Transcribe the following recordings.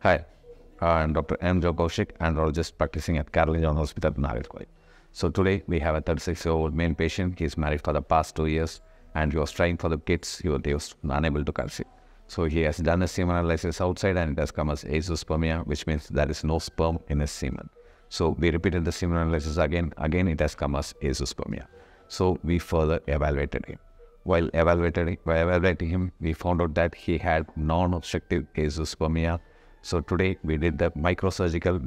Hi, I'm Dr. M. Joe Kaushik, andrologist practicing at Caroline John Hospital, Nagarkoil. So today we have a 36-year-old male patient. He's married for the past 2 years and he was trying for the kids. He was unable to conceive. So he has done a semen analysis outside and it has come as azoospermia, which means there is no sperm in his semen. So we repeated the semen analysis again it has come as azoospermia. So we further evaluated him. While evaluating him, we found out that he had non-obstructive azoospermia. So today we did the microsurgical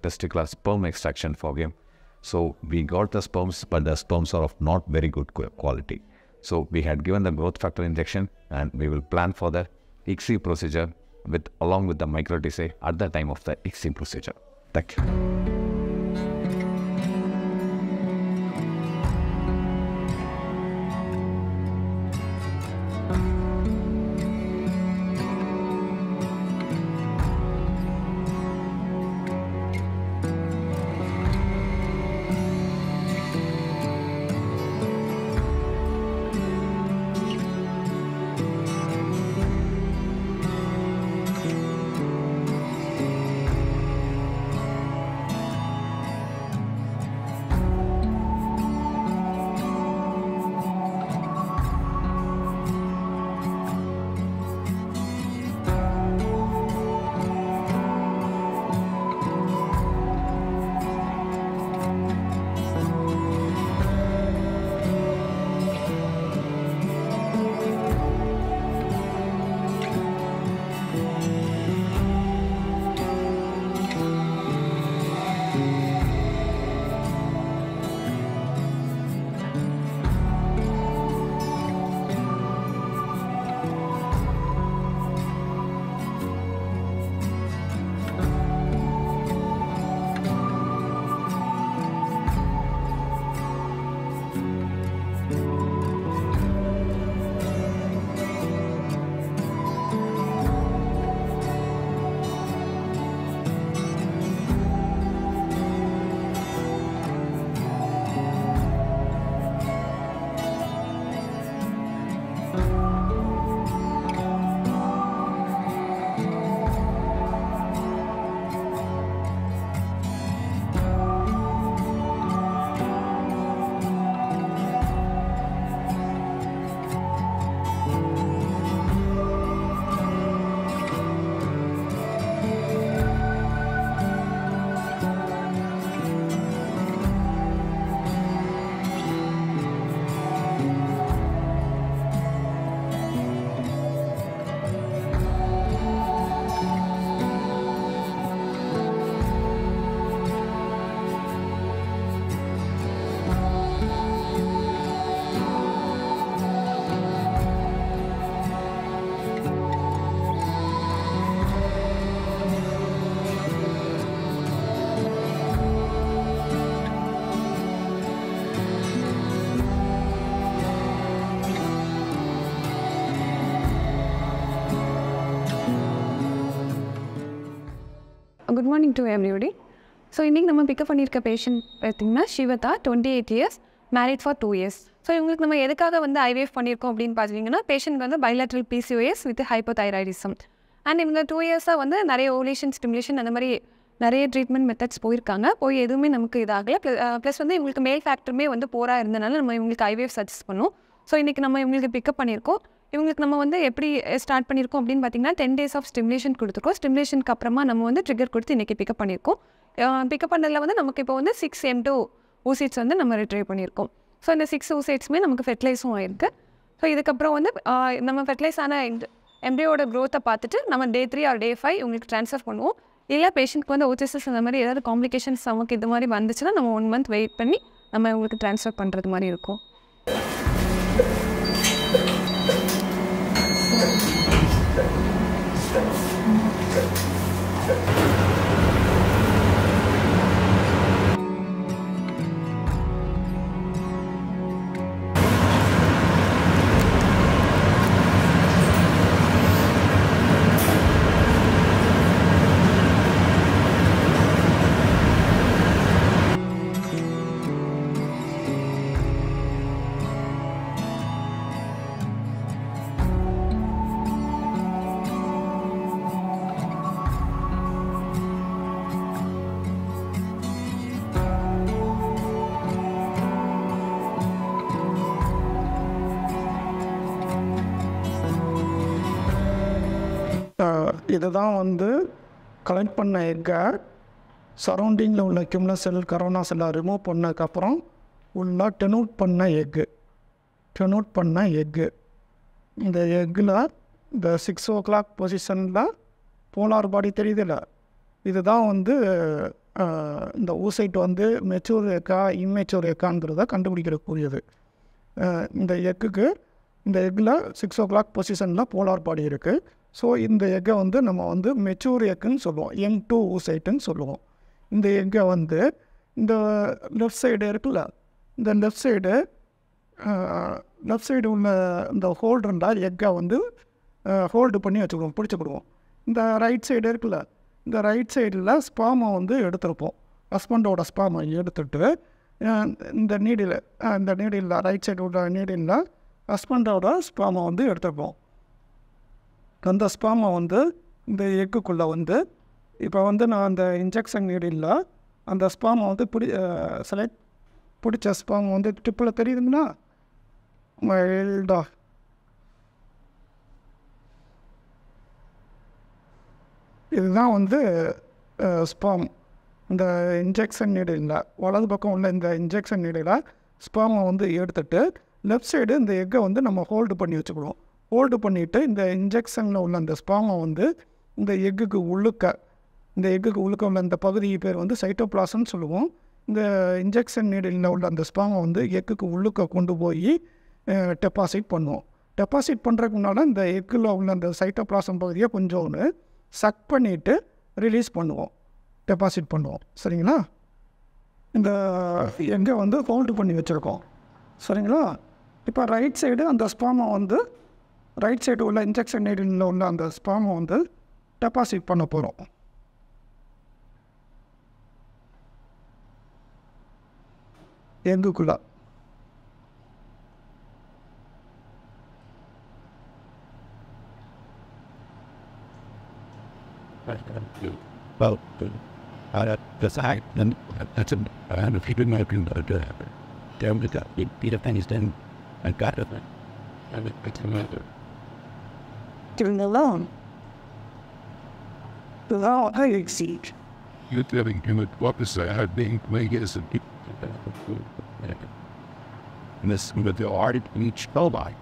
testicular sperm extraction for him. So we got the sperms, but the sperms are of not very good quality. So we had given the growth factor injection and we will plan for the ICSI procedure along with the micro-TISE at the time of the ICSI procedure. Thank you. Good morning to everybody. So, இன்னைக்கு நம்ம pickup பண்ணியிருக்க patient பார்த்தீங்கன்னா Sivada 28 years, married for 2 years. So இவங்களுக்கு நம்ம எதுக்காக வந்து IVF பண்ணியிருக்கோம் அப்படின்னு பார்த்தீங்கன்னா பேஷண்ட் வந்து bilateral PCOS with hypothyroidism. And இவங்க 2 years வந்து நிறைய ஓவலேஷன் ஸ்டிமுலேஷன் அந்த மாதிரி நிறைய ட்ரீட்மெண்ட் மெத்தட்ஸ் போயிருக்காங்க. போய் எதுவுமே நமக்கு இதாகலை. ப்ளஸ் வந்து இவங்களுக்கு மேல் ஃபேக்டருமே வந்து போராக இருந்தனால நம்ம இவங்களுக்கு IVF சஜஸ்ட் பண்ணோம். ஸோ இன்றைக்கி நம்ம இவங்களுக்கு பிக்கப் பண்ணியிருக்கோம். இவங்களுக்கு நம்ம வந்து எப்படி ஸ்டார்ட் பண்ணியிருக்கோம் அப்படின்னு பார்த்தீங்கன்னா 10 days ஆஃப் ஸ்டிமுலேஷன் கொடுத்துருக்கோம். ஸ்டிமுலேஷனுக்கு அப்புறமா நம்ம வந்து ட்ரிகர் கொடுத்து இன்றைக்கி பிக்கப் பண்ணியிருக்கோம். பிக்கப் பண்ணதில் வந்து நமக்கு இப்போ வந்து 6 M2 ஊசிட்ஸ் வந்து நம்ம ரிட்ரைவ் பண்ணியிருக்கோம். ஸோ இந்த 6 ஊசிட்ஸுமே நமக்கு ஃபெர்டிலைஸும் ஆயிருக்கு. ஸோ இதுக்கப்புறம் வந்து நம்ம ஃபெர்டிலைஸ் ஆன எம்ப்ரியோட க்ரோத்தை பார்த்துட்டு நம்ம Day 3 or Day 5 உங்களுக்கு ட்ரான்ஸ்ஃபர் பண்ணுவோம். இல்லை பேஷண்ட்க்கு வந்து ஓச்சஸஸ் அந்த மாதிரி ஏதாவது காம்ப்ளிகேஷன்ஸ் நமக்கு இது மாதிரி வந்துச்சுன்னா நம்ம 1 month வெயிட் பண்ணி நம்ம உங்களுக்கு ட்ரான்ஸ்ஃபர் பண்ணுறது மாதிரி இருக்கும். இதுதான் வந்து கலெக்ட் பண்ண எக்கை சரௌண்டிங்கில் உள்ள கியூமுலஸ் செல் கரோனா செல்லை ரிமூவ் பண்ணதுக்கப்புறம் உள்ள டெனூட் பண்ண எக்கு இந்த எக்கில் இந்த 6 o'clock பொசிஷனில் போலார் பாடி தெரியுதில்ல, இதுதான் வந்து இந்த ஊசைட் வந்து மெச்சூர் எக்கா இம்மெச்சூர் எக்காங்கிறத கண்டுபிடிக்கக்கூடியது. இந்த எக்கில் 6 o'clock பொசிஷனில் போலார் பாடி இருக்குது. ஸோ இந்த எக்கை வந்து நம்ம வந்து மெச்சூர் எக்குன்னு சொல்லுவோம், M2 ஊசைட்டுன்னு சொல்லுவோம். இந்த எக்கை வந்து இந்த லெஃப்ட் சைடு இருக்குல்ல, இந்த லெஃப்ட் சைடு உள்ள இந்த ஹோல்டர்ண்டா எக்கை வந்து ஹோல்டு பண்ணி வச்சுக்கிடுவோம், பிடிச்சிக்கிடுவோம். இந்த ரைட் சைடு இருக்குல்ல, இந்த ரைட் சைடில் ஸ்பாமை வந்து எடுத்துருப்போம். ஹஸ்பண்டோட ஸ்பாமை எடுத்துட்டு இந்த நீடில் ரைட் சைடு உள்ள நீடில் ஹஸ்பண்டோட ஸ்பாமை வந்து எடுத்துருப்போம். அந்த ஸ்பாமை வந்து இந்த எக்குக்குள்ளே வந்து இப்போ வந்து நான் அந்த இன்ஜெக்ஷன் நீடில் அந்த ஸ்பாமை வந்து பிடிச்ச ஸ்பாம் வந்து டிப்பில் தெரியுதுங்களா, மைல்டா இதுதான் வந்து ஸ்பாம். இந்த இன்ஜெக்ஷன் நீடில் வலது பக்கம் உள்ள இந்த இன்ஜெக்ஷன் நீடில் ஸ்பாமை வந்து எடுத்துட்டு லெஃப்ட் சைடு இந்த எக்கை வந்து நம்ம ஹோல்டு பண்ணி வச்சுக்கிடுவோம். ஹோல்டு பண்ணிவிட்டு இந்த இன்ஜெக்ஷனில் உள்ள அந்த ஸ்பாமை வந்து இந்த எக்குக்கு உள்ளுக்க உள்ள இந்த பகுதி பேர் வந்து சைட்டோபிளாசம்னு சொல்லுவோம். இந்த இன்ஜெக்ஷன் நீடில் உள்ள அந்த ஸ்பாமை வந்து எக்குக்கு உள்ளுக்க கொண்டு போய் டெபாசிட் பண்ணுவோம். டெபாசிட் பண்ணுறதுக்கு முன்னால் இந்த எக்கில் உள்ள அந்த சைட்டோபிளாசம் பகுதியை கொஞ்சோன்னு சக் பண்ணிவிட்டு ரிலீஸ் பண்ணுவோம், டெபாசிட் பண்ணுவோம். சரிங்களா? இந்த எக்கை வந்து ஹோல்டு பண்ணி வச்சுருக்கோம். சரிங்களா? இப்போ ரைட் சைடு அந்த ஸ்பாமை வந்து ரைட் சைடு உள்ள இன்ஜெக்ஷன் நீடில் உள்ள அந்த ஸ்பாமை வந்து டெபாசிட் பண்ண போகிறோம். எங்குக்குள்ள Well, that's and if you didn't have been down with that, Peter Penny's done and got it. And it's a matter. Doing alone. Without I exceed. You're telling him what to say, how being Vegas and this with the art in each spellbind.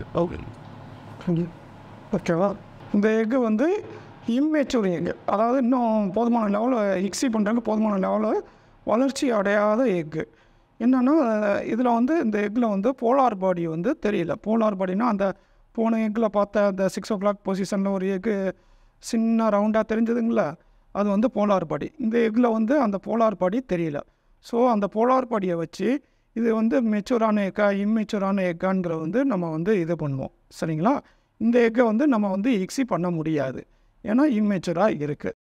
ஓகேவா? இந்த egg வந்து immature egg, அதாவது இன்னும் போதுமான லெவலில் exceed பண்ணுறாங்க, போதுமான லெவலில் வளர்ச்சி அடையாத எக்கு. என்னென்னா இதில் வந்து இந்த எக்கில் வந்து போலார் பாடி வந்து தெரியல. போலார் பாடினா அந்த போன எக்கில் பார்த்த அந்த 6 o'clock பொசிஷனில் ஒரு எக்கு சின்ன ரவுண்டாக தெரிஞ்சதுங்களா, அது வந்து போலார் பாடி. இந்த எக்கில் வந்து அந்த போலார் பாடி தெரியல. ஸோ அந்த போலார் பாடியை வச்சு இது வந்து மெச்சூரான எக்கா இம்மெச்சூரான எக்காங்கிற வந்து நம்ம வந்து இது பண்ணுவோம். சரிங்களா? இந்த எக்கை வந்து நம்ம வந்து எக்ஸி பண்ண முடியாது, ஏன்னா இம்மெச்சூராக இருக்குது.